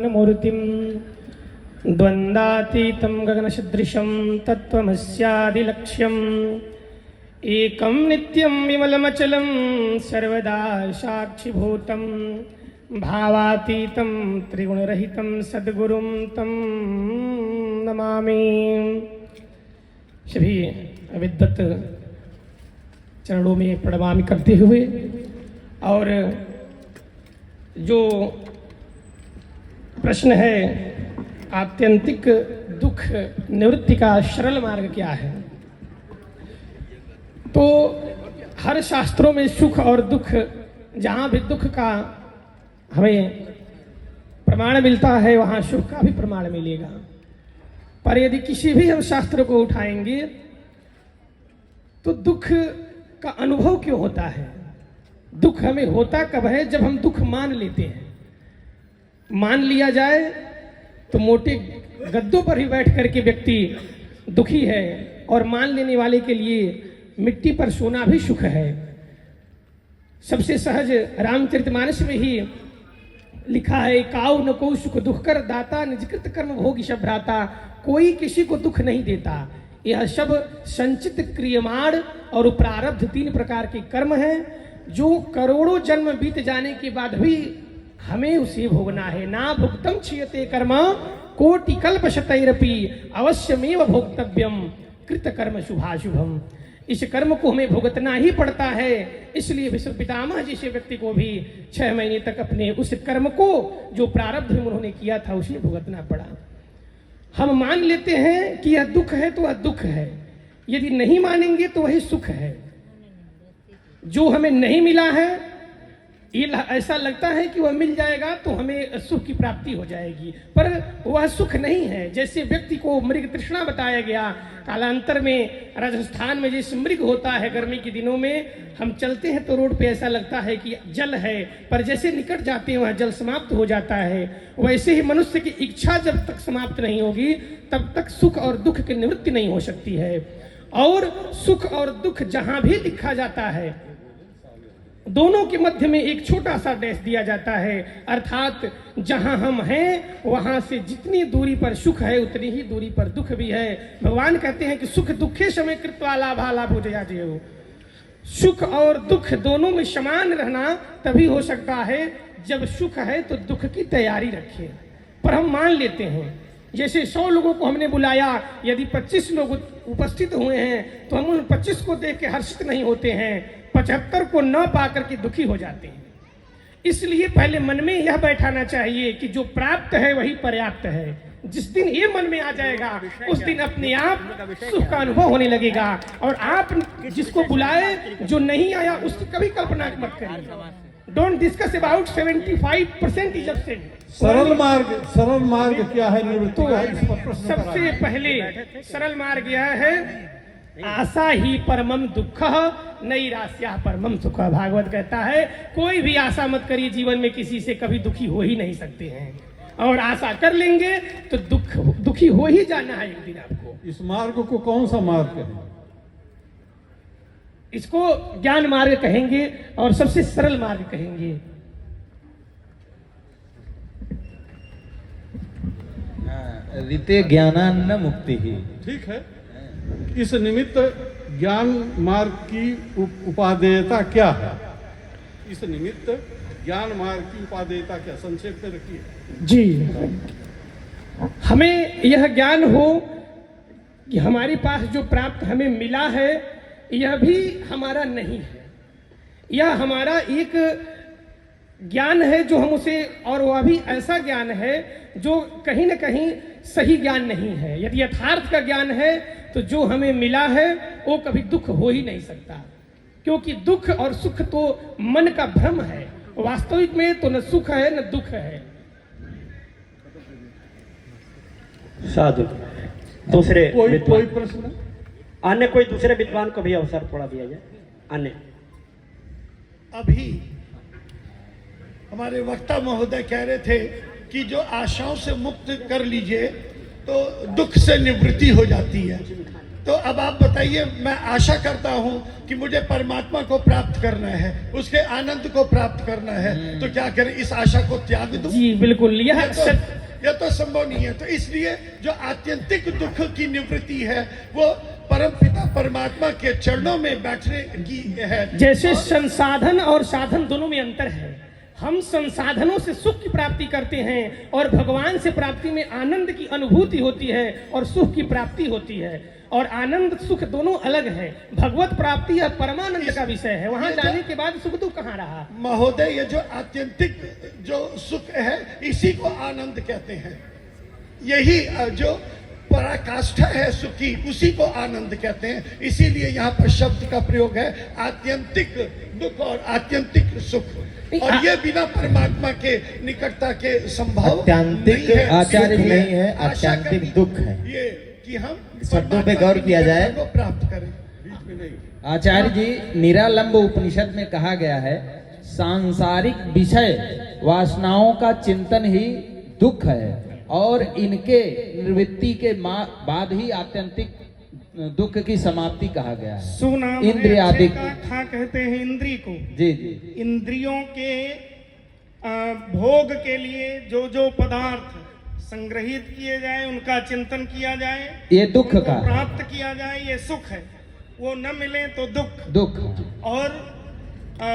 मूर्तिं द्वन्द्वातीतं गगनसदृशं तत्त्वमस्यादिलक्ष्यम् एकं नित्यं विमलमचलं सर्वदा साक्षिभूतं भावातीतं त्रिगुणरहितं सद्गुरुं तं नमामि। सभी विद्वत चरणों में प्रणमामि करते हुए और जो प्रश्न है आत्यंतिक दुख निवृत्ति का सरल मार्ग क्या है, तो हर शास्त्रों में सुख और दुख, जहाँ भी दुख का हमें प्रमाण मिलता है वहाँ सुख का भी प्रमाण मिलेगा। पर यदि किसी भी हम शास्त्र को उठाएंगे तो दुख का अनुभव क्यों होता है? दुख हमें होता कब है? जब हम दुख मान लेते हैं। मान लिया जाए तो मोटे गद्दों पर ही बैठ करके व्यक्ति दुखी है, और मान लेने वाले के लिए मिट्टी पर सोना भी सुख है। सबसे सहज रामचरितमानस में ही लिखा है, काऊ न को सुख दुख कर दाता, निजकृत कर्म भोग सब भ्राता। कोई किसी को दुख नहीं देता। यह सब संचित क्रियमाण और प्रारब्ध तीन प्रकार के कर्म हैं जो करोड़ों जन्म बीत जाने के बाद भी हमें उसे भोगना है। ना भुक्तम क्षीयते कर्म कोटि कल्प शतैरपि अवश्यमेव भोक्तव्यम कृत कर्म शुभाशुभम। इस कर्म को हमें भुगतना ही पड़ता है। इसलिए विश्व पितामह जैसे व्यक्ति को भी 6 महीने तक अपने उस कर्म को जो प्रारब्ध में उन्होंने किया था उसे भुगतना पड़ा। हम मान लेते हैं कि यह दुख है तो वह दुख है, यदि नहीं मानेंगे तो वही सुख है। जो हमें नहीं मिला है ये ऐसा लगता है कि वह मिल जाएगा तो हमें सुख की प्राप्ति हो जाएगी, पर वह सुख नहीं है। जैसे व्यक्ति को मृग तृष्णा बताया गया, कालांतर में राजस्थान में जैसे मृग होता है, गर्मी के दिनों में हम चलते हैं तो रोड पे ऐसा लगता है कि जल है, पर जैसे निकट जाते हैं वह जल समाप्त हो जाता है। वैसे ही मनुष्य की इच्छा जब तक समाप्त नहीं होगी तब तक सुख और दुख की निवृत्ति नहीं हो सकती है। और सुख और दुख जहां भी लिखा जाता है दोनों के मध्य में एक छोटा सा डैश दिया जाता है, अर्थात जहां हम हैं वहां से जितनी दूरी पर सुख है उतनी ही दूरी पर दुख भी है। भगवान कहते हैं कि सुख दुखे समय कृत्वा लाभा लाभो जया जयो। सुख और दुख दोनों में समान रहना तभी हो सकता है जब सुख है तो दुख की तैयारी रखें। पर हम मान लेते हैं, जैसे 100 लोगों को हमने बुलाया, यदि 25 लोग उपस्थित हुए हैं तो हम उन 25 को देख के हर्षित नहीं होते हैं, 75 को न पाकर के दुखी हो जाते हैं। इसलिए पहले मन में यह बैठाना चाहिए कि जो प्राप्त है वही पर्याप्त है। जिस दिन ये मन में आ जाएगा उस दिन अपने आप सुख का अनुभव होने लगेगा। और आप जिसको बुलाए जो नहीं आया उसकी कभी कल्पना मत करिए। Don't discuss about 75% is absent. सरल मार्ग क्या है निवृत्ति का? सबसे पहले सरल मार्ग यह है, आशा ही परमम दुख नैराश्या परमम सुख। भागवत कहता है कोई भी आशा मत करिए, जीवन में किसी से कभी दुखी हो ही नहीं सकते हैं, और आशा कर लेंगे तो दुखी हो ही जाना है एक दिन आपको। इस मार्ग को कौन सा मार्ग कहें? इसको ज्ञान मार्ग कहेंगे और सबसे सरल मार्ग कहेंगे। रीते ज्ञानान्न मुक्ति ही। ठीक है। इस निमित्त ज्ञान मार्ग की उपादेयता क्या है? इस निमित्त ज्ञान मार्ग की उपादेयता क्या, संक्षेप में रखिए जी। हमें यह ज्ञान हो कि हमारे पास जो प्राप्त हमें मिला है यह भी हमारा नहीं है, यह हमारा एक ज्ञान है जो हम उसे, और वह भी ऐसा ज्ञान है जो कहीं न कहीं सही ज्ञान नहीं है। यदि यथार्थ का ज्ञान है तो जो हमें मिला है वो कभी दुख हो ही नहीं सकता, क्योंकि दुख और सुख तो मन का भ्रम है। वास्तविक में तो न सुख है न दुख है। साधु। दूसरे कोई प्रश्न? अन्य कोई दूसरे विद्वान को भी अवसर थोड़ा दिया जाए। अन्य अभी हमारे वक्ता महोदय कह रहे थे कि जो आशाओं से मुक्त कर लीजिए तो दुख से निवृत्ति हो जाती है। तो अब आप बताइए, मैं आशा करता हूं कि मुझे परमात्मा को प्राप्त करना है, उसके आनंद को प्राप्त करना है, तो क्या करें, इस आशा को त्याग दूं? जी बिल्कुल, यह तो संभव नहीं है। तो इसलिए जो आत्यंतिक दुख की निवृत्ति है वो परमपिता परमात्मा के चरणों में बैठने की है। जैसे संसाधन और साधन दोनों में अंतर है। हम संसाधनों से सुख की प्राप्ति करते हैं और भगवान से प्राप्ति में आनंद की अनुभूति होती है और सुख की प्राप्ति होती है, और आनंद सुख दोनों अलग है। भगवत प्राप्ति या परमानंद का विषय है, वहां जाने के बाद सुख दुख कहाँ रहा। महोदय, ये जो आत्यंतिक जो सुख है इसी को आनंद कहते हैं। यही जो पराकाष्ठा है सुख की, उसी को आनंद कहते हैं। इसीलिए यहाँ पर शब्द का प्रयोग है आत्यंतिक दुख और आत्यंतिक सुख, और ये बिना परमात्मा के निकटता के संभव आत्यंतिक आचार्य नहीं है, आत्यंतिक दुख है। ये कि हम शब्दों पे गौर किया जाए को प्राप्त करें। आचार्य जी, निरालंब उपनिषद में कहा गया है सांसारिक विषय वासनाओं का चिंतन ही दुख है, और इनके निवृत्ति के बाद ही आत्यंतिक दुख की समाप्ति कहा गया है। सुनाम इंद्रियादिक खा कहते हैं इंद्री को। जी जी। इंद्रियों के भोग के लिए जो जो पदार्थ संग्रहित किए जाए, उनका चिंतन किया जाए, ये दुख उनको का प्राप्त किया जाए, ये सुख है। वो न मिले तो दुख। और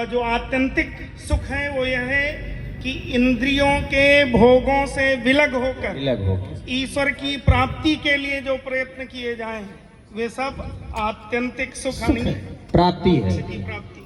जो आत्यंतिक सुख है वो यह है कि इंद्रियों के भोगों से विलग होकर ईश्वर की प्राप्ति के लिए जो प्रयत्न किए जाएं, वे सब आत्यंतिक सुख नहीं, प्राप्ति है। प्राप्ति।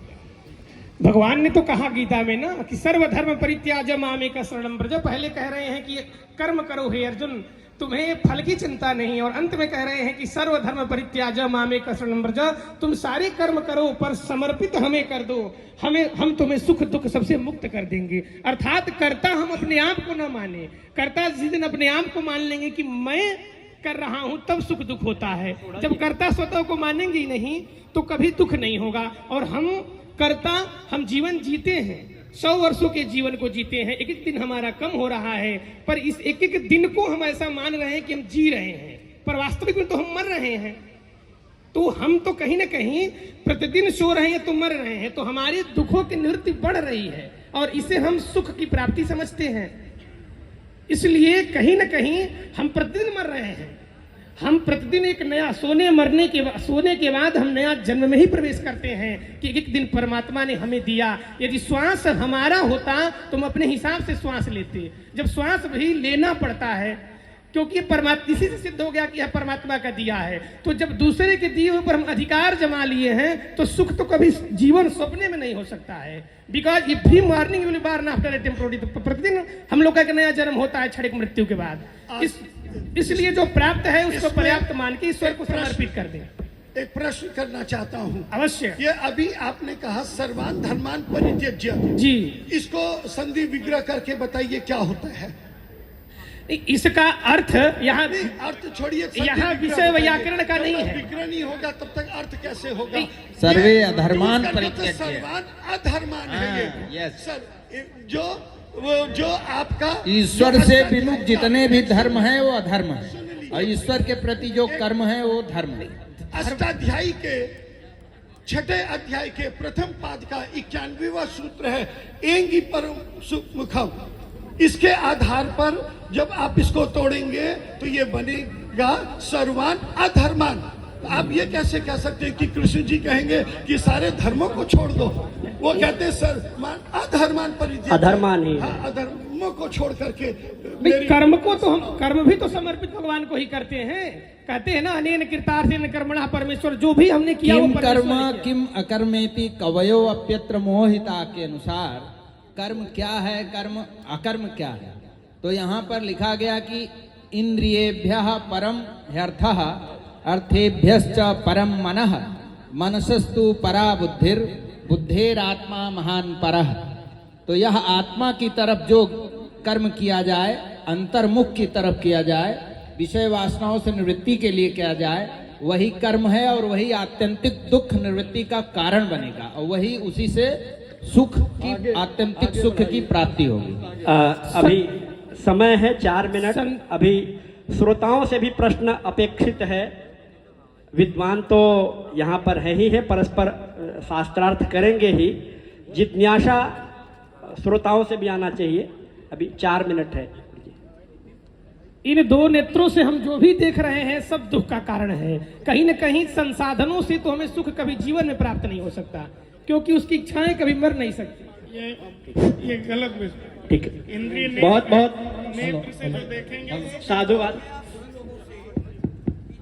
भगवान ने तो कहा गीता में ना कि सर्वधर्म परित्याज मामेक शरणं व्रज। पहले कह रहे हैं कि कर्म करो हे अर्जुन, तुम्हें फल की चिंता नहीं, और अंत में कह रहे हैं कि सर्वधर्म परित्याज मामेक शरणं व्रज, तुम सारे कर्म करो पर समर्पित हमें कर दो, हम तुम्हें सुख दुख सबसे मुक्त कर देंगे। अर्थात कर्ता हम अपने आप को न माने। कर्ता जिस दिन अपने आप को मान लेंगे कि मैं कर रहा हूं, तब सुख दुख होता है। जब कर्ता स्वतः को मानेंगे ही नहीं तो कभी दुख नहीं होगा। और हम जीवन जीते हैं, 100 वर्षों के जीवन को जीते हैं, एक एक दिन हमारा कम हो रहा है, पर इस एक एक दिन को हम ऐसा मान रहे हैं कि हम जी रहे हैं, पर वास्तविक में तो हम मर रहे हैं। तो हम तो कहीं ना कहीं प्रतिदिन सो रहे हैं तो मर रहे हैं, तो हमारे दुखों की निवृत्ति बढ़ रही है, और इसे हम सुख की प्राप्ति समझते हैं। इसलिए कहीं ना कहीं हम प्रतिदिन मर रहे हैं। हम प्रतिदिन एक नया सोने के बाद हम नया जन्म में ही प्रवेश करते हैं कि एक दिन परमात्मा ने हमें दिया। यदि श्वास हमारा होता तो हम अपने हिसाब से श्वास लेते। जब श्वास भी लेना पड़ता है, क्योंकि परमात्मा इसी से सिद्ध हो गया कि यह परमात्मा का दिया है। तो जब दूसरे के दिए पर हम अधिकार जमा लिए हैं तो सुख तो कभी जीवन सपने में नहीं हो सकता है। Because every morning will be born after a temporary. प्रतिदिन हम लोग का एक नया जन्म होता है क्षणिक मृत्यु के बाद। इसलिए जो प्राप्त है उसको पर्याप्त मान के ईश्वर को समर्पित कर दें। एक प्रश्न करना चाहता हूँ। अवश्य। ये अभी आपने कहा सर्वान धर्मान परित्यज्य, जी, इसको संधि विग्रह करके बताइए क्या होता है। इसका अर्थ यहाँ अर्थ छोड़िए, यहाँ विषय व्याकरण का नहीं है। विग्रह नहीं होगा तब तक अर्थ कैसे होगा। सर्वे अधर्मान परित्यज्य, सर्वान अधर्मान है ये। सर जो आपका ईश्वर से विमुख जितने भी धर्म है वो अधर्म है, और ईश्वर के प्रति जो कर्म है वो धर्म है। अष्टाध्यायी के 6ठे अध्याय के प्रथम पाद का 91वां सूत्र है एंगी परम मुखम। इसके आधार पर जब आप इसको तोड़ेंगे तो ये बनेगा सर्वान अधर्मान। आप ये कैसे कह सकते हैं कि कृष्ण जी कहेंगे कि सारे धर्मों को छोड़ दो? वो कहते हैं सर्वमान अधर्मान परित्यज्य, अधर्मान ही। हाँ, अधर्मों को छोड़ करके कर्म को तो हम कर्म भी तो समर्पित भगवान को ही करते हैं। कहते हैं ना अनेन कृतार्थेन कर्मणा परमेश्वर, जो भी हमने किया वो कर्म किम अकर्मेति कवयो अप्यत्र मोहिता के अनुसार कर्म क्या है, कर्म अकर्म क्या है। तो यहाँ पर लिखा गया कि इंद्रियेभ्यः परम ह्यर्थः अर्थेभ्यश्च परम मनः मनसस्तु परा बुद्धिरात्मा महान परः। तो यह आत्मा की तरफ जो कर्म किया जाए, अंतर्मुख की तरफ किया जाए, विषय वासनाओं से निवृत्ति के लिए किया जाए, वही कर्म है, और वही आत्यंतिक दुख निवृत्ति का कारण बनेगा, और वही उसी से सुख की आत्यंतिक सुख की प्राप्ति होगी। अभी समय है 4 मिनट। अभी श्रोताओं से भी प्रश्न अपेक्षित है। विद्वान तो यहाँ पर है ही है, परस्पर शास्त्रार्थ करेंगे ही। जिज्ञासा श्रोताओं से भी आना चाहिए। अभी 4 मिनट है। इन 2 नेत्रों से हम जो भी देख रहे हैं सब दुख का कारण है। कहीं न कहीं संसाधनों से तो हमें सुख कभी जीवन में प्राप्त नहीं हो सकता, क्योंकि उसकी इच्छाएं कभी मर नहीं सकती। ये गलत विषय। ठीक है, इंद्रिय बहुत बहुत नेत्र से जो देखेंगे साधुवाद।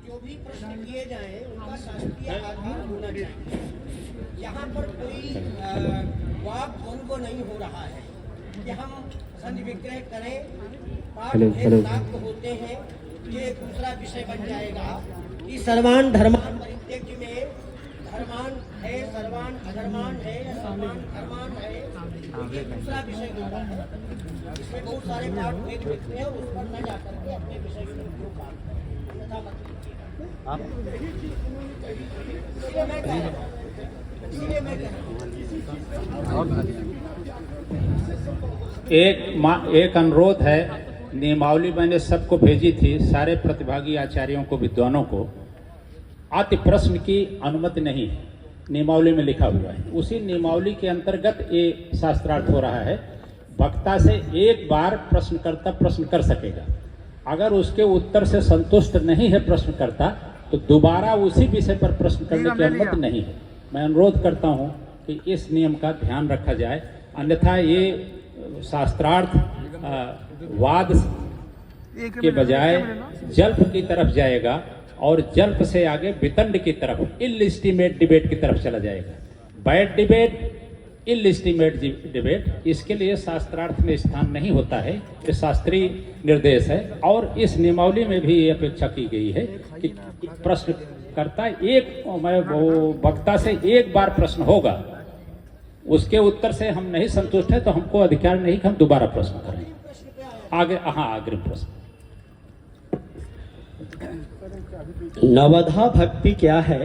जो भी प्रश्न किए जाएं उनका शास्त्रीय आधार होना चाहिए। यहाँ पर कोई वाक द्वंद्व नहीं हो रहा है कि हम संधि विग्रह करें, पाठ भेद प्राप्त होते हैं, ये दूसरा विषय बन जाएगा कि सर्वान धर्मान परित्यज्य में धर्मान है, सर्वान अधर्मान है, या सर्वान धर्मान है, ये दूसरा विषय होता है। इसमें बहुत सारे पाठ भेद लिखते हैं, उस पर न जाकर के अपने विषय के उपयोग बात करें, अन्यथा मत कीजिए। इसलिए मैं कह रहा हूँ एक अनुरोध है। नियमावली मैंने सबको भेजी थी, सारे प्रतिभागी आचार्यों को, विद्वानों को। अति प्रश्न की अनुमति नहीं है, नियमावली में लिखा हुआ है। उसी नियमावली के अंतर्गत ये शास्त्रार्थ हो रहा है। वक्ता से एक बार प्रश्नकर्ता प्रश्न कर सकेगा। अगर उसके उत्तर से संतुष्ट नहीं है प्रश्नकर्ता, तो दोबारा उसी विषय पर प्रश्न करने की अनुमति नहीं है। मैं अनुरोध करता हूं कि इस नियम का ध्यान रखा जाए, अन्यथा ये शास्त्रार्थ वाद के बजाय जल्प की तरफ जाएगा और जल्प से आगे वितंड की तरफ, इलइस्टिमेट डिबेट की तरफ चला जाएगा। बैड डिबेट, इलइस्टिमेट डिबेट, इसके लिए शास्त्रार्थ में स्थान नहीं होता है। ये शास्त्रीय निर्देश है और इस नियमावली में भी ये अपेक्षा की गई है कि प्रश्नकर्ता वक्ता से एक बार प्रश्न होगा, उसके उत्तर से हम नहीं संतुष्ट है तो हमको अधिकार नहीं कि हम दोबारा प्रश्न करें। आगे अग्रिम प्रश्न। नवधा भक्ति क्या है